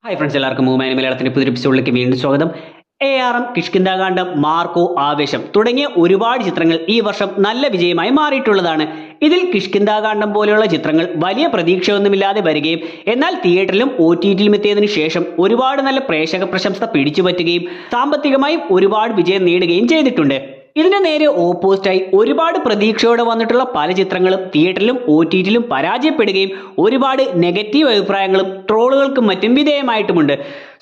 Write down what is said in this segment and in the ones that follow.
Hi friends, എല്ലാവർക്കും മൂവ്മാൻ മലയാളത്തിന്റെ പുതിയ എപ്പിസോഡിലേക്ക് വീണ്ടും സ്വാഗതം. ARM, കിഷ്കിന്ധാകാന്ഡം, മാർക്കോ, ആവേശം തുടങ്ങിയ ഒരുപാട് ചിത്രങ്ങൾ ഈ വർഷം നല്ല വിജയമായി മാറിയിട്ടുള്ളതാണ്. ഇതിൽ കിഷ്കിന്ധാകാന്ഡം പോലെയുള്ള ചിത്രങ്ങൾ വലിയ പ്രതീക്ഷയൊന്നുമില്ലാതെ വരികയും എന്നാൽ തിയേറ്ററിലും OTT-യിലും എത്തിയതിനു ശേഷം ഒരുപാട് നല്ല പ്രേക്ഷക പ്രശംസ പിടിച്ചുപറ്റുകയും സാമ്പത്തികമായും ഒരുപാട് വിജയം നേടുകയും ചെയ്തിട്ടുണ്ട്. ഇതിന് നേരെ ഓപ്പോസിറ്റായി ഒരുപാട് പ്രതീക്ഷയോടെ വന്നിട്ടുള്ള പല ചിത്രങ്ങളും തിയേറ്ററിലും OTT-യിലും പരാജയപ്പെടുകയും ഒരുപാട് നെഗറ്റീവ് അഭിപ്രായങ്ങളും ട്രോളുകൾക്കും മറ്റും വിധേയമായിട്ടുമുണ്ട്.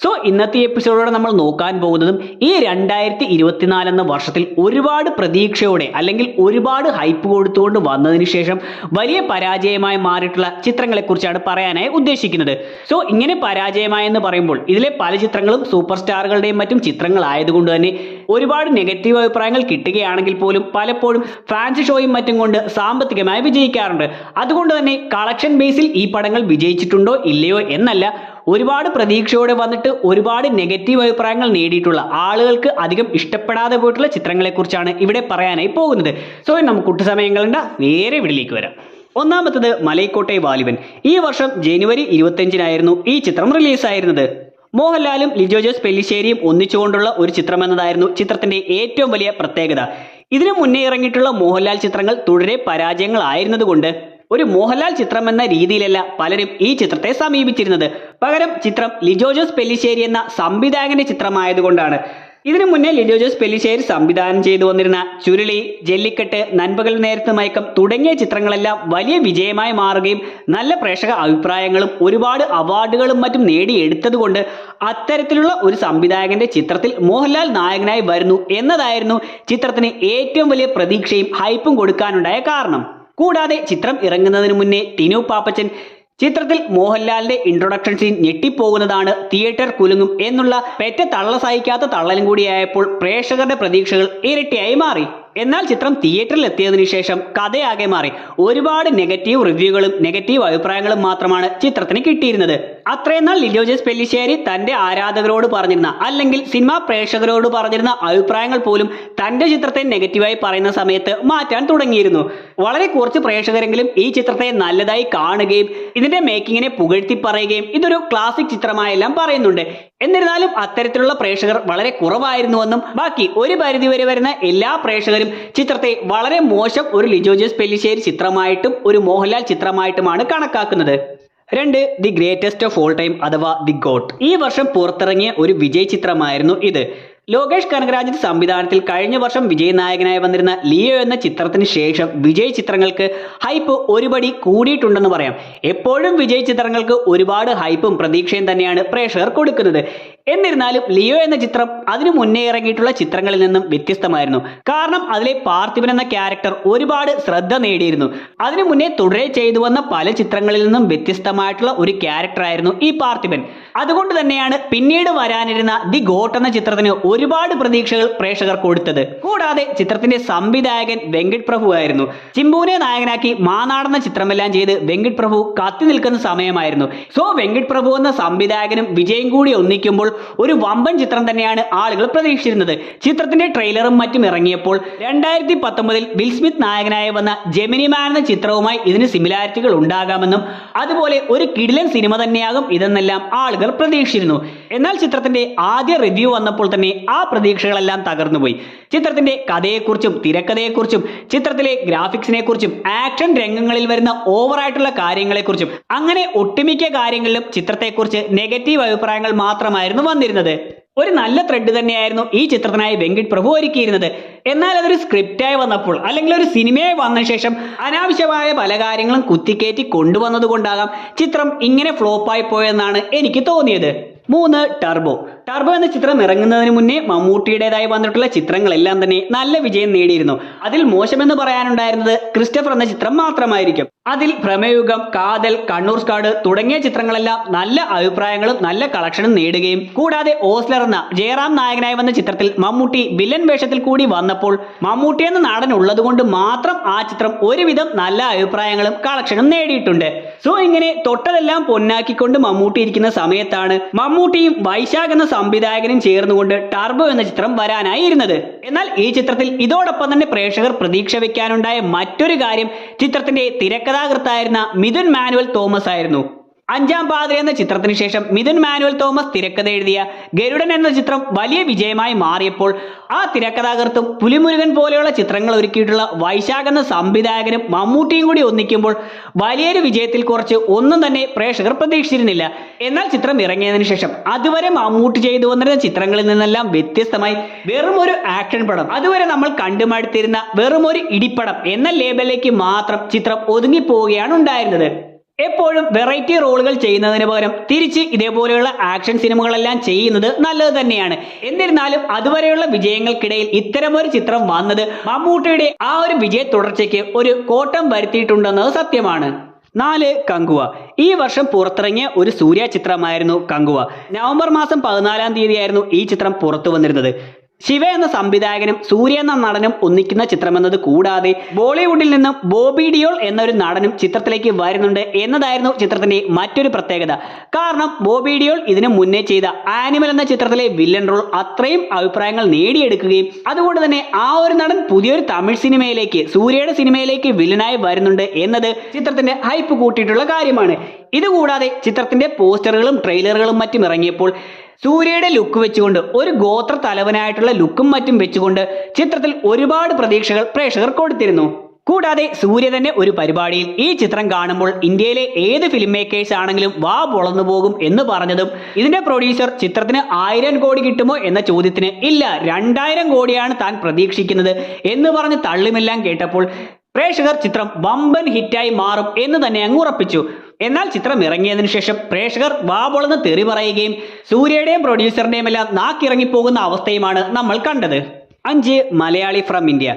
സോ ഇന്നത്തെ എപ്പിസോഡോടെ നമ്മൾ നോക്കാൻ പോകുന്നതും ഈ 2024 എന്ന വർഷത്തിൽ ഒരുപാട് പ്രതീക്ഷയോടെ അല്ലെങ്കിൽ ഒരുപാട് ഹൈപ്പ് കൊടുത്തുകൊണ്ട് വന്നതിന് ശേഷം വലിയ പരാജയമായി മാറിയിട്ടുള്ള ചിത്രങ്ങളെക്കുറിച്ചാണ് പറയാനായി ഉദ്ദേശിക്കുന്നത്. സോ ഇങ്ങനെ പരാജയമായെന്ന് പറയുമ്പോൾ ഇതിലെ പല ചിത്രങ്ങളും സൂപ്പർ സ്റ്റാറുകളുടെയും മറ്റും ചിത്രങ്ങളായതുകൊണ്ട് തന്നെ ഒരുപാട് നെഗറ്റീവ് അഭിപ്രായങ്ങൾ കിട്ടുകയാണെങ്കിൽ പോലും പലപ്പോഴും ഫാൻസി ഷോയും മറ്റും കൊണ്ട് സാമ്പത്തികമായി വിജയിക്കാറുണ്ട്. അതുകൊണ്ട് തന്നെ കളക്ഷൻ ബേസിൽ ഈ പടങ്ങൾ വിജയിച്ചിട്ടുണ്ടോ ഇല്ലയോ എന്നല്ല, ഒരുപാട് പ്രതീക്ഷയോടെ വന്നിട്ട് ഒരുപാട് നെഗറ്റീവ് അഭിപ്രായങ്ങൾ നേടിയിട്ടുള്ള ആളുകൾക്ക് അധികം ഇഷ്ടപ്പെടാതെ പോയിട്ടുള്ള ചിത്രങ്ങളെക്കുറിച്ചാണ് ഇവിടെ പറയാനായി പോകുന്നത്. സോ നമുക്ക് ഒട്ടുസമയങ്ങളുണ്ട്, നേരെ ഇവിടേക്ക് വരാം. ഒന്നാമത്തത് മലൈക്കോട്ടെ വാലിബൻ. ഈ വർഷം ജനുവരി 25-നായിരുന്നു ഈ ചിത്രം റിലീസായിരുന്നത്. മോഹൻലാലും ലിജോ ജോസ് പെല്ലിശ്ശേരിയും ഒന്നിച്ചുകൊണ്ടുള്ള ഒരു ചിത്രം എന്നതായിരുന്നു ചിത്രത്തിന്റെ ഏറ്റവും വലിയ പ്രത്യേകത. ഇതിനു മുന്നേ ഇറങ്ങിയിട്ടുള്ള മോഹൻലാൽ ചിത്രങ്ങൾ തുടരെ പരാജയങ്ങളായിരുന്നതുകൊണ്ട് ഒരു മോഹൻലാൽ ചിത്രം എന്ന രീതിയിലല്ല പലരും ഈ ചിത്രത്തെ സമീപിച്ചിരുന്നത്. പകരം ചിത്രം ലിജോ ജോസ് പെല്ലിശ്ശേരി എന്ന സംവിധായകന്റെ ചിത്രമായതുകൊണ്ടാണ്. ഇതിനു മുന്നേ ലിജോ ജോസ് പെല്ലിശ്ശേരി സംവിധാനം ചെയ്തു വന്നിരുന്ന ചുരുളി, ജല്ലിക്കെട്ട്, നൻപകൽ നേരത്ത് മയക്കം തുടങ്ങിയ ചിത്രങ്ങളെല്ലാം വലിയ വിജയമായി മാറുകയും നല്ല പ്രേക്ഷക അഭിപ്രായങ്ങളും ഒരുപാട് അവാർഡുകളും മറ്റും നേടിയെടുത്തതുകൊണ്ട് അത്തരത്തിലുള്ള ഒരു സംവിധായകന്റെ ചിത്രത്തിൽ മോഹൻലാൽ നായകനായി വരുന്നു എന്നതായിരുന്നു ചിത്രത്തിന് ഏറ്റവും വലിയ പ്രതീക്ഷയും ഹൈപ്പും കൊടുക്കാനുണ്ടായ കാരണം. കൂടാതെ ചിത്രം ഇറങ്ങുന്നതിന് മുന്നേ ടിനു പാപ്പച്ചൻ ചിത്രത്തിൽ മോഹൻലാലിന്റെ ഇൻട്രൊഡക്ഷൻ സീൻ ഞെട്ടിപ്പോകുന്നതാണ്, തിയേറ്റർ കുലുങ്ങും എന്നുള്ള പെറ്റ തള്ള സഹിക്കാത്ത തള്ളലും കൂടിയായപ്പോൾ പ്രേക്ഷകരുടെ പ്രതീക്ഷകൾ ഇരട്ടിയായി മാറി. എന്നാൽ ചിത്രം തിയേറ്ററിൽ എത്തിയതിനു ശേഷം കഥയാകെ മാറി. ഒരുപാട് നെഗറ്റീവ് റിവ്യൂകളും നെഗറ്റീവ് അഭിപ്രായങ്ങളും മാത്രമാണ് ചിത്രത്തിന് കിട്ടിയിരുന്നത്. അത്രയും നാൾ ലിജോ ജോസ് പെല്ലിശ്ശേരി തന്റെ ആരാധകരോട് പറഞ്ഞിരുന്ന അല്ലെങ്കിൽ സിനിമാ പ്രേക്ഷകരോട് പറഞ്ഞിരുന്ന അഭിപ്രായങ്ങൾ പോലും തന്റെ ചിത്രത്തെ നെഗറ്റീവായി പറയുന്ന സമയത്ത് മാറ്റാൻ തുടങ്ങിയിരുന്നു. വളരെ കുറച്ച് പ്രേക്ഷകരെങ്കിലും ഈ ചിത്രത്തെ നല്ലതായി കാണുകയും ഇതിന്റെ മേക്കിങ്ങിനെ പുകഴ്ത്തി പറയുകയും ഇതൊരു ക്ലാസിക് ചിത്രമായെല്ലാം പറയുന്നുണ്ട്. എന്നിരുന്നാലും അത്തരത്തിലുള്ള പ്രേക്ഷകർ വളരെ കുറവായിരുന്നുവെന്നും ബാക്കി ഒരു പരിധിവരെ വരുന്ന എല്ലാ പ്രേക്ഷകരും ചിത്രത്തെ വളരെ മോശം ഒരു ലിജോ ജോസ് പെല്ലിശ്ശേരി ചിത്രമായിട്ടും ഒരു മോഹൻലാൽ ചിത്രമായിട്ടുമാണ് കണക്കാക്കുന്നത്. 2. The greatest of all time അഥവാ ദി ഗോട്ട്. ഈ വർഷം പുറത്തിറങ്ങിയ ഒരു വിജയ് ചിത്രമായിരുന്നു ഇത്. ലോകേഷ് കനകരാജിന്റെ സംവിധാനത്തിൽ കഴിഞ്ഞ വർഷം വിജയ് നായകനായി വന്നിരുന്ന ലിയോ എന്ന ചിത്രത്തിന് ശേഷം വിജയ് ചിത്രങ്ങൾക്ക് ഹൈപ്പ് ഒരുപടി കൂടിയിട്ടുണ്ടെന്ന് പറയാം. എപ്പോഴും വിജയ് ചിത്രങ്ങൾക്ക് ഒരുപാട് ഹൈപ്പും പ്രതീക്ഷയും തന്നെയാണ് പ്രേക്ഷകർ കൊടുക്കുന്നത്. എന്നിരുന്നാലും ലിയോ എന്ന ചിത്രം അതിനു മുന്നേ ഇറങ്ങിയിട്ടുള്ള ചിത്രങ്ങളിൽ നിന്നും വ്യത്യസ്തമായിരുന്നു. കാരണം അതിലെ പാർത്ഥിപൻ എന്ന ക്യാരക്ടർ ഒരുപാട് ശ്രദ്ധ നേടിയിരുന്നു. അതിനു മുന്നേ തുടരെ ചെയ്തു വന്ന പല ചിത്രങ്ങളിൽ നിന്നും വ്യത്യസ്തമായിട്ടുള്ള ഒരു ക്യാരക്ടറായിരുന്നു ഈ പാർത്ഥിപൻ. അതുകൊണ്ട് തന്നെയാണ് പിന്നീട് വരാനിരുന്ന ദി ഗോട്ട് എന്ന ചിത്രത്തിന് ഒരുപാട് പ്രതീക്ഷകൾ പ്രേക്ഷകർ കൊടുത്തത്. കൂടാതെ ചിത്രത്തിന്റെ സംവിധായകൻ വെങ്കിട്ട് പ്രഭു ആയിരുന്നു. ചിമ്പുവിനെ നായകനാക്കി മാനാടെന്ന ചിത്രമെല്ലാം ചെയ്ത് വെങ്കിട്ട് പ്രഭു കത്തി നിൽക്കുന്ന സമയമായിരുന്നു. സോ വെങ്കിട്ട് പ്രഭു എന്ന സംവിധായകനും വിജയും കൂടി ഒന്നിക്കുമ്പോൾ ഒരു വമ്പൻ ചിത്രം തന്നെയാണ് ആളുകൾ പ്രതീക്ഷിച്ചിരുന്നത്. ചിത്രത്തിന്റെ ട്രെയിലറും മറ്റും ഇറങ്ങിയപ്പോൾ 2019-ൽ വിൽ സ്മിത്ത് നായകനായി വന്ന ജെമിനി മാൻ എന്ന ചിത്രവുമായി ഇതിന് സിമിലാരിറ്റികൾ ഉണ്ടാകാമെന്നും അതുപോലെ ഒരു കിടിലൻ സിനിമ തന്നെയാകും ഇതെന്നെല്ലാം ആളുകൾ പ്രതീക്ഷിച്ചിരുന്നു. എന്നാൽ ചിത്രത്തിന്റെ ആദ്യ റിവ്യൂ വന്നപ്പോൾ തന്നെ ആ പ്രതീക്ഷകളെല്ലാം തകർന്നുപോയി. ചിത്രത്തിന്റെ കഥയെക്കുറിച്ചും തിരക്കഥയെക്കുറിച്ചും ചിത്രത്തിലെ ഗ്രാഫിക്സിനെ കുറിച്ചും ആക്ഷൻ രംഗങ്ങളിൽ വരുന്ന ഓവറായിട്ടുള്ള കാര്യങ്ങളെക്കുറിച്ചും അങ്ങനെ ഒട്ടുമിക്ക കാര്യങ്ങളിലും ചിത്രത്തെക്കുറിച്ച് നെഗറ്റീവ് അഭിപ്രായങ്ങൾ മാത്രമായിരുന്നു വന്നിരുന്നത്. ഒരു നല്ല ത്രെഡ് തന്നെയായിരുന്നു ഈ ചിത്രത്തിനായി വെങ്കിട്ട് പ്രഭു ഒരുക്കിയിരുന്നത്. എന്നാൽ അതൊരു സ്ക്രിപ്റ്റായി വന്നപ്പോൾ അല്ലെങ്കിൽ ഒരു സിനിമയായി വന്ന ശേഷം അനാവശ്യമായ പല കാര്യങ്ങളും കുത്തിക്കയറ്റി കൊണ്ടുവന്നതുകൊണ്ടാകാം ചിത്രം ഇങ്ങനെ ഫ്ലോപ്പായി പോയെന്നാണ് എനിക്ക് തോന്നിയത്. 3. ടർബോ എന്ന ചിത്രം ഇറങ്ങുന്നതിന് മുന്നേ മമ്മൂട്ടിയുടേതായി വന്നിട്ടുള്ള ചിത്രങ്ങളെല്ലാം തന്നെ നല്ല വിജയം നേടിയിരുന്നു. അതിൽ മോശമെന്ന് പറയാനുണ്ടായിരുന്നത് ക്രിസ്റ്റഫർ എന്ന ചിത്രം മാത്രമായിരിക്കും. അതിൽ ഭ്രമയുഗം, കാതൽ, കണ്ണൂർ സ്ക്വാഡ് തുടങ്ങിയ ചിത്രങ്ങളെല്ലാം നല്ല അഭിപ്രായങ്ങളും നല്ല കളക്ഷനും നേടുകയും കൂടാതെ ഓസ്ലർ എന്ന ജയറാം നായകനായി വന്ന ചിത്രത്തിൽ മമ്മൂട്ടി വില്ലൻ വേഷത്തിൽ കൂടി വന്നപ്പോൾ മമ്മൂട്ടി എന്ന നാടൻ ഉള്ളതുകൊണ്ട് മാത്രം ആ ചിത്രം ഒരുവിധം നല്ല അഭിപ്രായങ്ങളും കളക്ഷനും നേടിയിട്ടുണ്ട്. സോ ഇങ്ങനെ തൊട്ടതെല്ലാം പൊന്നാക്കിക്കൊണ്ട് മമ്മൂട്ടി ഇരിക്കുന്ന സമയത്താണ് മമ്മൂട്ടിയും വൈശാഖ് എന്ന സംവിധായകനും ചേർന്നുകൊണ്ട് ടർബോ എന്ന ചിത്രം വരാനായിരുന്നത്. എന്നാൽ ഈ ചിത്രത്തിൽ ഇതോടൊപ്പം തന്നെ പ്രേക്ഷകർ പ്രതീക്ഷ വെക്കാനുണ്ടായ മറ്റൊരു കാര്യം ചിത്രത്തിന്റെ തിരക്കഥാകൃത്തായിരുന്ന മിഥുൻ മാനുവൽ തോമസ് ആയിരുന്നു. അഞ്ചാം പാതിര എന്ന ചിത്രത്തിന് ശേഷം മിഥുൻ മാനുവൽ തോമസ് തിരക്കഥ എഴുതിയ ഗരുഡൻ എന്ന ചിത്രം വലിയ വിജയമായി മാറിയപ്പോൾ ആ തിരക്കഥാകൃത്തും പുലിമുരുകൻ പോലെയുള്ള ചിത്രങ്ങൾ ഒരുക്കിയിട്ടുള്ള വൈശാഖ് എന്ന സംവിധായകനും മമ്മൂട്ടിയും കൂടി ഒന്നിക്കുമ്പോൾ വലിയൊരു വിജയത്തിൽ കുറച്ച് ഒന്നും തന്നെ പ്രേക്ഷകർ പ്രതീക്ഷിച്ചിരുന്നില്ല. എന്നാൽ ചിത്രം ഇറങ്ങിയതിനു ശേഷം അതുവരെ മമ്മൂട്ടി ചെയ്തു വന്നിരുന്ന ചിത്രങ്ങളിൽ നിന്നെല്ലാം വ്യത്യസ്തമായി വെറും ഒരു ആക്ഷൻ പടം, അതുവരെ നമ്മൾ കണ്ടുമടുത്തിരുന്ന വെറും ഒരു ഇടിപ്പടം എന്ന ലേബലിലേക്ക് മാത്രം ചിത്രം ഒതുങ്ങിപ്പോവുകയാണ് ഉണ്ടായിരുന്നത്. എപ്പോഴും വെറൈറ്റി റോളുകൾ ചെയ്യുന്നതിന് പകരം തിരിച്ച് ഇതേപോലെയുള്ള ആക്ഷൻ സിനിമകളെല്ലാം ചെയ്യുന്നത് നല്ലത് തന്നെയാണ്. എന്നിരുന്നാലും അതുവരെയുള്ള വിജയങ്ങൾക്കിടയിൽ ഇത്തരമൊരു ചിത്രം വന്നത് മമ്മൂട്ടിയുടെ ആ ഒരു വിജയ തുടർച്ചയ്ക്ക് ഒരു കോട്ടം വരുത്തിയിട്ടുണ്ടെന്നത് സത്യമാണ്. 4. കങ്കുവ. ഈ വർഷം പുറത്തിറങ്ങിയ ഒരു സൂര്യ ചിത്രമായിരുന്നു കങ്കുവ. നവംബർ മാസം 14-ാം തീയതിയായിരുന്നു ഈ ചിത്രം പുറത്തു വന്നിരുന്നത്. ശിവ എന്ന സംവിധായകനും സൂര്യ എന്ന നടനും ഒന്നിക്കുന്ന ചിത്രമെന്നത് കൂടാതെ ബോളിവുഡിൽ നിന്നും ബോബി ഡിയോൾ എന്നൊരു നടനും ചിത്രത്തിലേക്ക് വരുന്നുണ്ട് എന്നതായിരുന്നു ചിത്രത്തിന്റെ മറ്റൊരു പ്രത്യേകത. കാരണം ബോബി ഡിയോൾ ഇതിനു മുന്നേ ചെയ്ത ആനിമൽ എന്ന ചിത്രത്തിലെ വില്ലൻ റോൾ അത്രയും അഭിപ്രായങ്ങൾ നേടിയെടുക്കുകയും അതുകൊണ്ട് തന്നെ ആ ഒരു നടൻ പുതിയൊരു തമിഴ് സിനിമയിലേക്ക്, സൂര്യയുടെ സിനിമയിലേക്ക് വില്ലനായി വരുന്നുണ്ട് എന്നത് ചിത്രത്തിന്റെ ഹൈപ്പ് കൂട്ടിയിട്ടുള്ള കാര്യമാണ്. ഇതുകൂടാതെ ചിത്രത്തിന്റെ പോസ്റ്ററുകളും ട്രെയിലറുകളും മറ്റും ഇറങ്ങിയപ്പോൾ സൂര്യയുടെ ലുക്ക് വെച്ചുകൊണ്ട്, ഒരു ഗോത്ര തലവനായിട്ടുള്ള ലുക്കും മറ്റും വെച്ചുകൊണ്ട് ചിത്രത്തിൽ ഒരുപാട് പ്രതീക്ഷകൾ പ്രേക്ഷകർ കൊടുത്തിരുന്നു. കൂടാതെ സൂര്യ തന്നെ ഒരു പരിപാടിയിൽ ഈ ചിത്രം കാണുമ്പോൾ ഇന്ത്യയിലെ ഏത് ഫിലിം മേക്കേഴ്സ് ആണെങ്കിലും വാ പൊളന്നു പോകും എന്ന് പറഞ്ഞതും ഇതിന്റെ പ്രൊഡ്യൂസർ ചിത്രത്തിന് 1000 കോടി കിട്ടുമോ എന്ന ചോദ്യത്തിന് ഇല്ല 2000 കോടിയാണ് താൻ പ്രതീക്ഷിക്കുന്നത് എന്ന് പറഞ്ഞ് തള്ളുമെല്ലാം കേട്ടപ്പോൾ പ്രേക്ഷകർ ചിത്രം വമ്പൻ ഹിറ്റായി മാറും എന്ന് തന്നെ അങ്ങ് ഉറപ്പിച്ചു. എന്നാൽ ചിത്രം ഇറങ്ങിയതിനു ശേഷം പ്രേക്ഷകർ വാവളന്ന് തെറി പറയുകയും സൂര്യയുടെയും പ്രൊഡ്യൂസറിന്റെയും എല്ലാം നാക്കിറങ്ങിപ്പോകുന്ന അവസ്ഥയുമാണ് നമ്മൾ കണ്ടത്. 5. Malayali from India.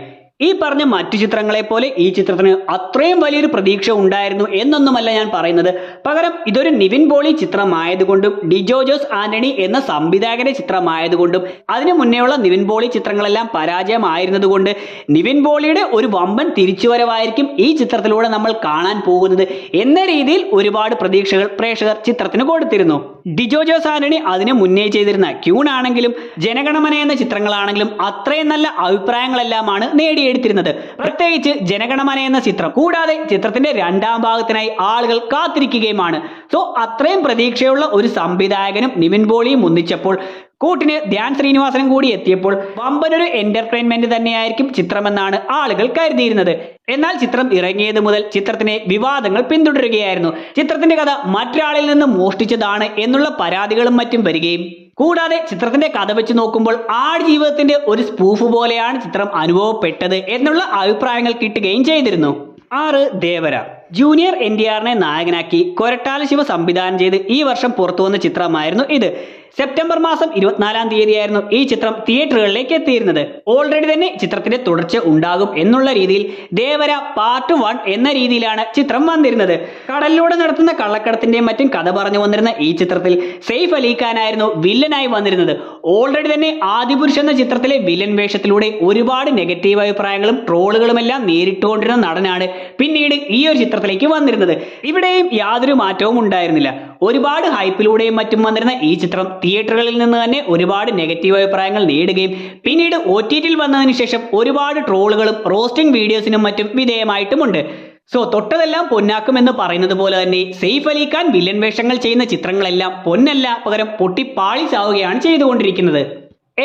ഈ പറഞ്ഞ മറ്റു ചിത്രങ്ങളെ പോലെ ഈ ചിത്രത്തിന് അത്രയും വലിയൊരു പ്രതീക്ഷ ഉണ്ടായിരുന്നു എന്നൊന്നുമല്ല ഞാൻ പറയുന്നത്. പകരം ഇതൊരു നിവിൻ പോളി ചിത്രമായതുകൊണ്ടും ഡിജോ ജോസ് ആന്റണി എന്ന സംവിധായകന്റെ ചിത്രമായതുകൊണ്ടും അതിനു മുന്നേയുള്ള നിവിൻ പോളി ചിത്രങ്ങളെല്ലാം പരാജയമായിരുന്നതുകൊണ്ട് നിവിൻ പോളിയുടെ ഒരു വമ്പൻ തിരിച്ചുവരവായിരിക്കും ഈ ചിത്രത്തിലൂടെ നമ്മൾ കാണാൻ പോകുന്നത് എന്ന രീതിയിൽ ഒരുപാട് പ്രതീക്ഷകൾ പ്രേക്ഷകർ ചിത്രത്തിന് കൊടുത്തിരുന്നു. ഡിജോ ജോസ് ആന്റണി അതിന് മുന്നേ ചെയ്തിരുന്ന ക്യൂൺ ആണെങ്കിലും ജനഗണമന എന്ന ചിത്രങ്ങളാണെങ്കിലും അത്രയും നല്ല അഭിപ്രായങ്ങളെല്ലാമാണ് നേടിയെടുത്തിരുന്നത്. പ്രത്യേകിച്ച് ജനഗണമന എന്ന ചിത്രം. കൂടാതെ ചിത്രത്തിന്റെ 2ാം ഭാഗത്തിനായി ആളുകൾ കാത്തിരിക്കുകയുമാണ്. സോ അത്രയും പ്രതീക്ഷയുള്ള ഒരു സംവിധായകനും നിവിൻ പോളിയും ഒന്നിച്ചപ്പോൾ കൂട്ടിന് ധ്യാൻ ശ്രീനിവാസനും കൂടി എത്തിയപ്പോൾ വമ്പനൊരു എന്റർടൈൻമെന്റ് തന്നെയായിരിക്കും ചിത്രമെന്നാണ് ആളുകൾ കരുതിയിരുന്നത്. എന്നാൽ ചിത്രം ഇറങ്ങിയത് മുതൽ ചിത്രത്തിനെ വിവാദങ്ങൾ പിന്തുടരുകയായിരുന്നു. ചിത്രത്തിന്റെ കഥ മറ്റൊരാളിൽ നിന്ന് മോഷ്ടിച്ചതാണ് എന്നുള്ള പരാതികളും മറ്റും വരികയും കൂടാതെ ചിത്രത്തിന്റെ കഥ വെച്ച് നോക്കുമ്പോൾ ആടുജീവിതത്തിന്റെ ഒരു സ്പൂഫ് പോലെയാണ് ചിത്രം അനുഭവപ്പെട്ടത് എന്നുള്ള അഭിപ്രായങ്ങൾ കിട്ടുകയും ചെയ്തിരുന്നു. 6. ദേവര. ജൂനിയർ NTRനെ നായകനാക്കി കൊരട്ടാല ശിവ സംവിധാനം ചെയ്ത് ഈ വർഷം പുറത്തു വന്ന ചിത്രമായിരുന്നു ഇത്. സെപ്റ്റംബർ മാസം 24-ാം തീയതിയായിരുന്നു ഈ ചിത്രം തിയേറ്ററുകളിലേക്ക് എത്തിയിരുന്നത്. ഓൾറെഡി തന്നെ ചിത്രത്തിന്റെ തുടർച്ച ഉണ്ടാകും എന്നുള്ള രീതിയിൽ ദേവര പാർട്ട് 1 എന്ന രീതിയിലാണ് ചിത്രം വന്നിരുന്നത്. കടലിലൂടെ നടത്തുന്ന കള്ളക്കടത്തിന്റെയും മറ്റും കഥ പറഞ്ഞു വന്നിരുന്ന ഈ ചിത്രത്തിൽ സെയ്ഫ് അലി ഖാനായിരുന്നു വില്ലനായി വന്നിരുന്നത്. ഓൾറെഡി തന്നെ ആദിപുരുഷ് എന്ന ചിത്രത്തിലെ വില്ലൻ വേഷത്തിലൂടെ ഒരുപാട് നെഗറ്റീവ് അഭിപ്രായങ്ങളും ട്രോളുകളും എല്ലാം നേരിട്ടുകൊണ്ടിരുന്ന നടനാണ് പിന്നീട് ഈ ഒരു ചിത്രത്തിലേക്ക് വന്നിരുന്നത്. ഇവിടെയും യാതൊരു മാറ്റവും ഉണ്ടായിരുന്നില്ല. ഒരുപാട് ഹൈപ്പിലൂടെയും മറ്റും വന്നിരുന്ന ഈ ചിത്രം തിയേറ്ററുകളിൽ നിന്ന് തന്നെ ഒരുപാട് നെഗറ്റീവ് അഭിപ്രായങ്ങൾ നേടുകയും പിന്നീട് OTTയിൽ വന്നതിന് ശേഷം ഒരുപാട് ട്രോളുകളും റോസ്റ്റിംഗ് വീഡിയോസിനും മറ്റും വിധേയമായിട്ടുമുണ്ട്. സോ തൊട്ടതെല്ലാം പൊന്നാക്കും എന്ന് പറയുന്നത് പോലെ തന്നെ സെയ്ഫ് അലി ഖാൻ വില്ലൻ വേഷങ്ങൾ ചെയ്യുന്ന ചിത്രങ്ങളെല്ലാം പൊന്നല്ല, പകരം പൊട്ടിപ്പാളിസാവുകയാണ് ചെയ്തുകൊണ്ടിരിക്കുന്നത്.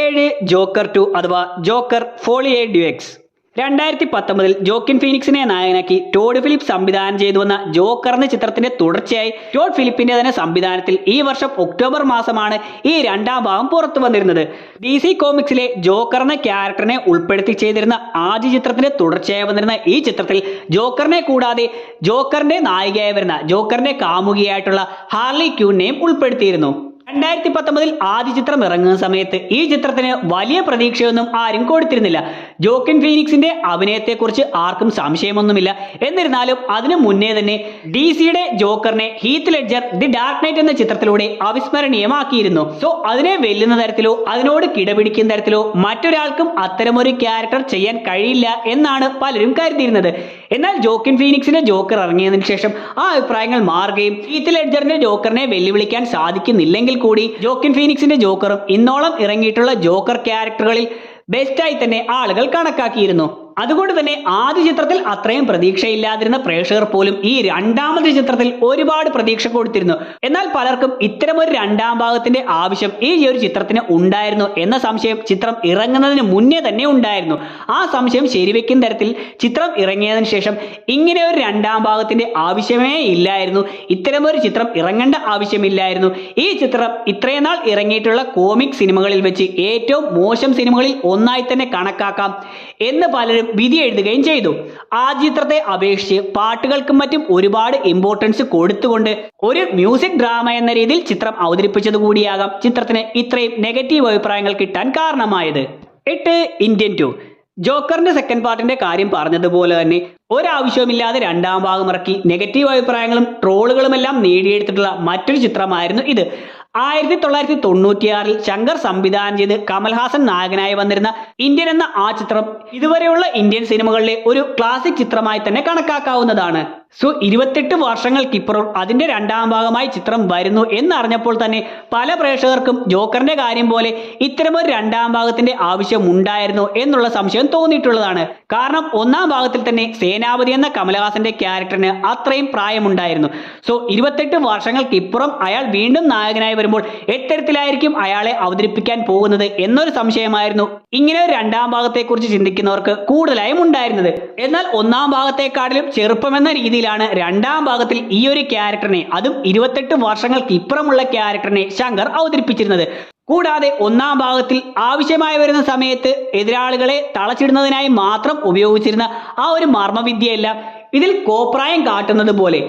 7. ജോക്കർ 2 അഥവാ ജോക്കർ ഫോളിയെ ഡ്യുഎക്സ്. 2019 ജോക്കിൻ ഫീനിക്സിനെ നായകനാക്കി ടോഡ് ഫിലിപ്പ് സംവിധാനം ചെയ്തു വന്ന ജോക്കർ എന്ന ചിത്രത്തിന്റെ തുടർച്ചയായി ടോഡ് ഫിലിപ്പിന്റെ തന്നെ സംവിധാനത്തിൽ ഈ വർഷം ഒക്ടോബർ മാസമാണ് ഈ 2ാം ഭാഗം പുറത്തു വന്നിരുന്നത്. DC കോമിക്സിലെ ജോക്കർ എന്ന ക്യാരക്ടറിനെ ഉൾപ്പെടുത്തി ചെയ്തിരുന്ന ആദ്യ ചിത്രത്തിന്റെ തുടർച്ചയായി വന്നിരുന്ന ഈ ചിത്രത്തിൽ ജോക്കറിനെ കൂടാതെ ജോക്കറിന്റെ നായികയായി വരുന്ന ജോക്കറിന്റെ കാമുകിയായിട്ടുള്ള ഹാർലി ക്യൂനെയും ഉൾപ്പെടുത്തിയിരുന്നു. 2019 ആദ്യ ചിത്രം ഇറങ്ങുന്ന സമയത്ത് ഈ ചിത്രത്തിന് വലിയ പ്രതീക്ഷയൊന്നും ആരും കൊടുത്തിരുന്നില്ല. ജോക്കിൻ ഫീനിക്സിന്റെ അഭിനയത്തെക്കുറിച്ച് ആർക്കും സംശയമൊന്നുമില്ല. എന്നിരുന്നാലും അതിനു മുന്നേ തന്നെ DCയുടെ ജോക്കറിനെ Heath Ledger the Dark Knight എന്ന ചിത്രത്തിലൂടെ അവിസ്മരണീയമാക്കിയിരുന്നു. സോ അതിനെ വെല്ലുന്ന തരത്തിലോ അതിനോട് കിടപിടിക്കുന്ന തരത്തിലോ മറ്റൊരാൾക്കും അത്തരമൊരു ക്യാരക്ടർ ചെയ്യാൻ കഴിയില്ല എന്നാണ് പലരും കരുതിയിരുന്നത്. എന്നാൽ ജോക്കിൻ ഫീനിക്സിന്റെ ജോക്കർ ഇറങ്ങിയതിനു ശേഷം ആ അഭിപ്രായങ്ങൾ മാറുകയും ഹീത്ത് ലെഡ്ജറിന്റെ ജോക്കറിനെ വെല്ലുവിളിക്കാൻ സാധിക്കുന്നില്ലെങ്കിൽ കൂടി ജോക്കിൻ ഫീനിക്സിന്റെ ജോക്കറും ഇന്നോളം ഇറങ്ങിയിട്ടുള്ള ജോക്കർ ക്യാരക്ടറുകളിൽ ബെസ്റ്റായി തന്നെ ആളുകൾ കണക്കാക്കിയിരുന്നു. അതുകൊണ്ട് തന്നെ ആദ്യ ചിത്രത്തിൽ അത്രയും പ്രതീക്ഷയില്ലാതിരുന്ന പ്രേക്ഷകർ പോലും ഈ രണ്ടാമത്തെ ചിത്രത്തിൽ ഒരുപാട് പ്രതീക്ഷ കൊടുത്തിരുന്നു. എന്നാൽ പലർക്കും ഇത്തരമൊരു രണ്ടാം ഭാഗത്തിന്റെ ആവശ്യം ഈ ഒരു ചിത്രത്തിന് ഉണ്ടായിരുന്നു എന്ന സംശയം ചിത്രം ഇറങ്ങുന്നതിന് മുന്നേ തന്നെ ഉണ്ടായിരുന്നു. ആ സംശയം ശരിവെക്കുന്ന തരത്തിൽ ചിത്രം ഇറങ്ങിയതിനു ശേഷം ഇങ്ങനെ ഒരു രണ്ടാം ഭാഗത്തിന്റെ ആവശ്യമേ ഇല്ലായിരുന്നു, ഇത്തരമൊരു ചിത്രം ഇറങ്ങേണ്ട ആവശ്യമില്ലായിരുന്നു, ഈ ചിത്രം ഇത്രയും നാൾ ഇറങ്ങിയിട്ടുള്ള കോമിക് സിനിമകളിൽ വെച്ച് ഏറ്റവും മോശം സിനിമകളിൽ ഒന്നായി തന്നെ കണക്കാക്കാം എന്ന് പലരും വിധി എഴുതുകയും ചെയ്തു. ആ ചിത്രത്തെ അപേക്ഷിച്ച് പാട്ടുകൾക്കും മറ്റും ഒരുപാട് ഇമ്പോർട്ടൻസ് കൊടുത്തുകൊണ്ട് ഒരു മ്യൂസിക് ഡ്രാമ എന്ന രീതിയിൽ ചിത്രം അവതരിപ്പിച്ചത് കൂടിയാകാം ചിത്രത്തിന് ഇത്രയും നെഗറ്റീവ് അഭിപ്രായങ്ങൾ കിട്ടാൻ കാരണമായത്. 8 ഇന്ത്യൻ 2 ജോക്കറിന്റെ സെക്കൻഡ് പാർട്ടിന്റെ കാര്യം പറഞ്ഞതുപോലെ തന്നെ ഒരാവശ്യവുമില്ലാതെ രണ്ടാം ഭാഗം ഇറക്കി നെഗറ്റീവ് അഭിപ്രായങ്ങളും ട്രോളുകളും എല്ലാം നേടിയെടുത്തിട്ടുള്ള മറ്റൊരു ചിത്രമായിരുന്നു ഇത്. 1996 ശങ്കർ സംവിധാനം ചെയ്ത് കമൽഹാസൻ നായകനായി വന്നിരുന്ന ഇന്ത്യൻ എന്ന ആ ചിത്രം ഇതുവരെയുള്ള ഇന്ത്യൻ സിനിമകളിലെ ഒരു ക്ലാസിക് ചിത്രമായി തന്നെ കണക്കാക്കാവുന്നതാണ്. 28 വർഷങ്ങൾക്കിപ്പുറം അതിന്റെ രണ്ടാം ഭാഗമായി ചിത്രം വരുന്നു എന്നറിഞ്ഞപ്പോൾ തന്നെ പല പ്രേക്ഷകർക്കും ജോക്കറിന്റെ കാര്യം പോലെ ഇത്തരമൊരു രണ്ടാം ഭാഗത്തിന്റെ ആവശ്യം ഉണ്ടായിരുന്നു എന്നുള്ള സംശയം തോന്നിയിട്ടുള്ളതാണ്. കാരണം ഒന്നാം ഭാഗത്തിൽ തന്നെ സേനാപതി എന്ന കമൽഹാസന്റെ ക്യാരക്ടറിന് അത്രയും പ്രായമുണ്ടായിരുന്നു. 28 വർഷങ്ങൾക്കിപ്പുറം അയാൾ വീണ്ടും നായകനായി വരുമ്പോൾ എത്തരത്തിലായിരിക്കും അയാളെ അവതരിപ്പിക്കാൻ പോകുന്നത് എന്നൊരു സംശയമായിരുന്നു ഇങ്ങനെ ഒരു രണ്ടാം ഭാഗത്തെക്കുറിച്ച് ചിന്തിക്കുന്നവർക്ക് കൂടുതലായും ഉണ്ടായിരുന്നത്. എന്നാൽ ഒന്നാം ഭാഗത്തെക്കാട്ടിലും ചെറുപ്പമെന്ന രീതിയിലാണ് രണ്ടാം ഭാഗത്തിൽ ഈ ഒരു ക്യാരക്ടറിനെ, അതും 28 വർഷങ്ങൾക്ക് ഇപ്പുറമുള്ള ക്യാരക്ടറിനെ ശങ്കർ അവതരിപ്പിച്ചിരുന്നത്. കൂടാതെ ഒന്നാം ഭാഗത്തിൽ ആവശ്യമായി വരുന്ന സമയത്ത് എതിരാളികളെ തളച്ചിടുന്നതിനായി മാത്രം ഉപയോഗിച്ചിരുന്ന ആ ഒരു മർമ്മവിദ്യയെല്ലാം ഇതിൽ കോപ്രായം കാട്ടുന്നത് പോലെ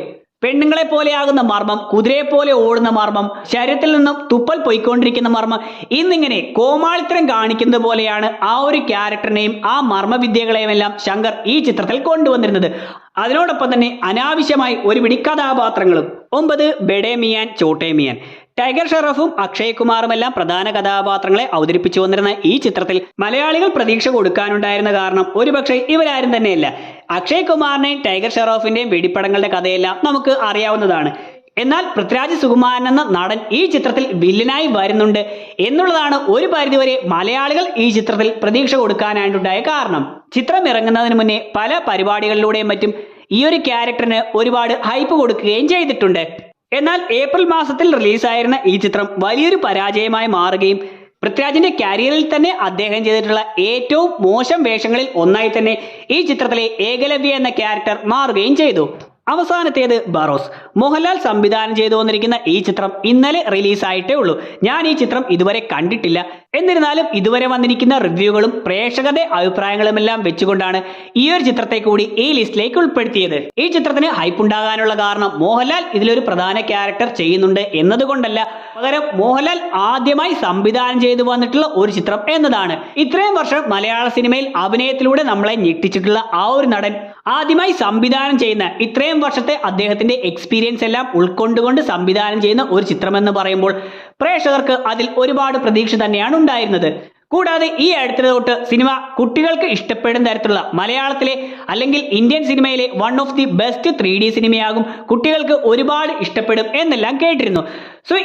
പെണ്ണുങ്ങളെ പോലെയാകുന്ന മർമ്മം, കുതിരയെ പോലെ ഓടുന്ന മർമ്മം, ശരീരത്തിൽ നിന്നും തുപ്പൽ പൊയ്ക്കൊണ്ടിരിക്കുന്ന മർമ്മം, ഇന്നിങ്ങനെ കോമാളിത്തരം കാണിക്കുന്നത് പോലെയാണ് ആ ഒരു ക്യാരക്ടറിനെയും ആ മർമ്മവിദ്യകളെയും എല്ലാം ശങ്കർ ഈ ചിത്രത്തിൽ കൊണ്ടുവന്നിരുന്നത്. അതിനോടൊപ്പം തന്നെ അനാവശ്യമായി ഒരു പിടി കഥാപാത്രങ്ങളും. 9 ബഡേ മിയാൻ ചോട്ടേ മിയാൻ ടൈഗർ ഷെറഫും അക്ഷയ് കുമാറുമെല്ലാം പ്രധാന കഥാപാത്രങ്ങളെ അവതരിപ്പിച്ചു വന്നിരുന്ന ഈ ചിത്രത്തിൽ മലയാളികൾ പ്രതീക്ഷ കൊടുക്കാനുണ്ടായിരുന്ന കാരണം ഒരുപക്ഷെ ഇവരാരും തന്നെയല്ല. അക്ഷയ് കുമാറിന്റെയും ടൈഗർ ഷെറോഫിന്റെയും വെടിപ്പടങ്ങളുടെ കഥയെല്ലാം നമുക്ക് അറിയാവുന്നതാണ്. എന്നാൽ പൃഥ്വിരാജ് സുകുമാരൻ എന്ന നടൻ ഈ ചിത്രത്തിൽ വില്ലനായി വരുന്നുണ്ട് എന്നുള്ളതാണ് ഒരു പരിധിവരെ മലയാളികൾ ഈ ചിത്രത്തിൽ പ്രതീക്ഷ കൊടുക്കാനായിട്ടുണ്ടായ കാരണം. ചിത്രം ഇറങ്ങുന്നതിന് മുന്നേ പല പരിപാടികളിലൂടെയും മറ്റും ഈ ഒരു ക്യാരക്ടറിന് ഒരുപാട് ഹൈപ്പ് കൊടുക്കുകയും ചെയ്തിട്ടുണ്ട്. എന്നാൽ ഏപ്രിൽ മാസത്തിൽ റിലീസായിരുന്ന ഈ ചിത്രം വലിയൊരു പരാജയമായി മാറുകയും പൃഥ്വിരാജിന്റെ കരിയറിൽ തന്നെ അദ്ദേഹം ചെയ്തിട്ടുള്ള ഏറ്റവും മോശം വേഷങ്ങളിൽ ഒന്നായി തന്നെ ഈ ചിത്രത്തിലെ ഏകലവ്യ എന്ന ക്യാരക്ടർ മാറുകയും ചെയ്തു. അവസാനത്തേത് ബറോസ്. മോഹൻലാൽ സംവിധാനം ചെയ്തു വന്നിരിക്കുന്ന ഈ ചിത്രം ഇന്നലെ റിലീസായിട്ടേ ഉള്ളൂ. ഞാൻ ഈ ചിത്രം ഇതുവരെ കണ്ടിട്ടില്ല. എന്നിരുന്നാലും ഇതുവരെ വന്നിരിക്കുന്ന റിവ്യൂകളും പ്രേക്ഷകരുടെ അഭിപ്രായങ്ങളും എല്ലാം വെച്ചുകൊണ്ടാണ് ഈ ഒരു ചിത്രത്തെ കൂടി ഈ ലിസ്റ്റിലേക്ക് ഉൾപ്പെടുത്തിയത്. ഈ ചിത്രത്തിന് ഹൈപ്പ് ഉണ്ടാകാനുള്ള കാരണം മോഹൻലാൽ ഇതിലൊരു പ്രധാന ക്യാരക്ടർ ചെയ്യുന്നുണ്ട് എന്നതുകൊണ്ടല്ല, പകരം മോഹൻലാൽ ആദ്യമായി സംവിധാനം ചെയ്തു വന്നിട്ടുള്ള ഒരു ചിത്രം എന്നതാണ്. ഇത്രയും വർഷം മലയാള സിനിമയിൽ അഭിനയത്തിലൂടെ നമ്മളെ ഞെട്ടിച്ചിട്ടുള്ള ആ ഒരു നടൻ ആദ്യമായി സംവിധാനം ചെയ്യുന്ന, ഇത്രയും വർഷത്തെ അദ്ദേഹത്തിന്റെ എക്സ്പീരിയൻസ് എല്ലാം ഉൾക്കൊണ്ടുകൊണ്ട് സംവിധാനം ചെയ്യുന്ന ഒരു ചിത്രം എന്ന് പറയുമ്പോൾ പ്രേക്ഷകർക്ക് അതിൽ ഒരുപാട് പ്രതീക്ഷ തന്നെയാണ് ഉണ്ടായിരുന്നത്. കൂടാതെ ഈ അടുത്ത തൊട്ട് സിനിമ കുട്ടികൾക്ക് ഇഷ്ടപ്പെടുന്ന തരത്തിലുള്ള മലയാളത്തിലെ അല്ലെങ്കിൽ ഇന്ത്യൻ സിനിമയിലെ one of the best 3D സിനിമയാകും, കുട്ടികൾക്ക് ഒരുപാട് ഇഷ്ടപ്പെടും എന്നെല്ലാം കേട്ടിരുന്നു.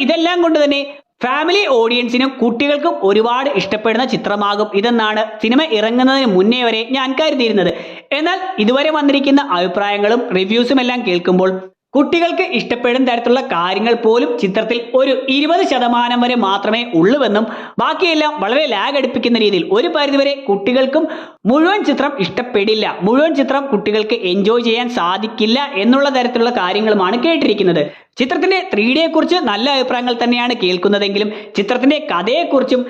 ഇതെല്ലാം കൊണ്ട് തന്നെ ഫാമിലി ഓഡിയൻസിനും കുട്ടികൾക്കും ഒരുപാട് ഇഷ്ടപ്പെടുന്ന ചിത്രമാകും ഇതെന്നാണ് സിനിമ ഇറങ്ങുന്നതിന് മുന്നേ വരെ ഞാൻ കരുതിയിരുന്നത്. എന്നാൽ ഇതുവരെ വന്നിരിക്കുന്ന അഭിപ്രായങ്ങളും റിവ്യൂസും എല്ലാം കേൾക്കുമ്പോൾ കുട്ടികൾക്ക് ഇഷ്ടപ്പെടുന്ന തരത്തിലുള്ള കാര്യങ്ങൾ പോലും ചിത്രത്തിൽ ഒരു 20% വരെ മാത്രമേ ഉള്ളൂവെന്നും ബാക്കിയെല്ലാം വളരെ ലാഗ് അടുപ്പിക്കുന്ന രീതിയിൽ ഒരു പരിധിവരെ കുട്ടികൾക്കും മുഴുവൻ ചിത്രം ഇഷ്ടപ്പെടില്ല, മുഴുവൻ ചിത്രം കുട്ടികൾക്ക് എൻജോയ് ചെയ്യാൻ സാധിക്കില്ല എന്നുള്ള തരത്തിലുള്ള കാര്യങ്ങളുമാണ് കേട്ടിരിക്കുന്നത്. ചിത്രത്തിന്റെ 3D കുറിച്ച് നല്ല അഭിപ്രായങ്ങൾ തന്നെയാണ് കേൾക്കുന്നതെങ്കിലും ചിത്രത്തിന്റെ കഥയെക്കുറിച്ചും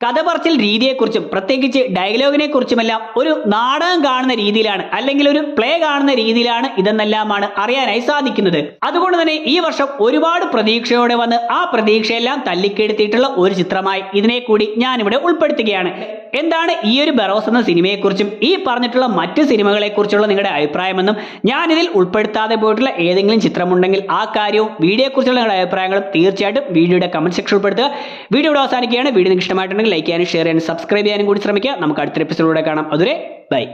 കഥ പറച്ചിൽ രീതിയെക്കുറിച്ചും പ്രത്യേകിച്ച് ഡയലോഗിനെ കുറിച്ചുമെല്ലാം ഒരു നാടകം കാണുന്ന രീതിയിലാണ്, അല്ലെങ്കിൽ ഒരു പ്ലേ കാണുന്ന രീതിയിലാണ് ഇതെന്നെല്ലാമാണ് അറിയാനായി സാധിക്കുന്നത്. അതുകൊണ്ട് തന്നെ ഈ വർഷം ഒരുപാട് പ്രതീക്ഷയോടെ വന്ന് ആ പ്രതീക്ഷയെല്ലാം തല്ലിക്കെടുത്തിയിട്ടുള്ള ഒരു ചിത്രമായി ഇതിനെ കൂടി ഞാനിവിടെ ഉൾപ്പെടുത്തുകയാണ്. എന്താണ് ഈ ഒരു ബറോസ് എന്ന സിനിമയെക്കുറിച്ചും ഈ പറഞ്ഞിട്ടുള്ള മറ്റ് സിനിമകളെ കുറിച്ചുള്ള നിങ്ങളുടെ അഭിപ്രായമെന്നും ഞാൻ ഇതിൽ ഉൾപ്പെടുത്താതെ പോയിട്ടുള്ള ഏതെങ്കിലും ചിത്രമുണ്ടെങ്കിൽ ആ കാര്യവും വീഡിയോയെക്കുറിച്ചുള്ള നിങ്ങളുടെ അഭിപ്രായങ്ങളും തീർച്ചയായിട്ടും വീഡിയോയുടെ കമന്റ് സെക്ഷൻ ഉൾപ്പെടുത്തുക. വീഡിയോ ഇവിടെ അവസാനിക്കുകയാണ്. വീഡിയോ നിങ്ങൾക്ക് ഇഷ്ടമായിട്ടുണ്ടെങ്കിൽ ലൈക്ക് ചെയ്യാനും ഷെയർ ചെയ്യാനും സബ്സ്ക്രൈബ് ചെയ്യാനും കൂടി ശ്രമിക്കുക. നമുക്ക് അടുത്ത എപ്പിസോഡിലൂടെ കാണാം. അതുവരെ ബൈ.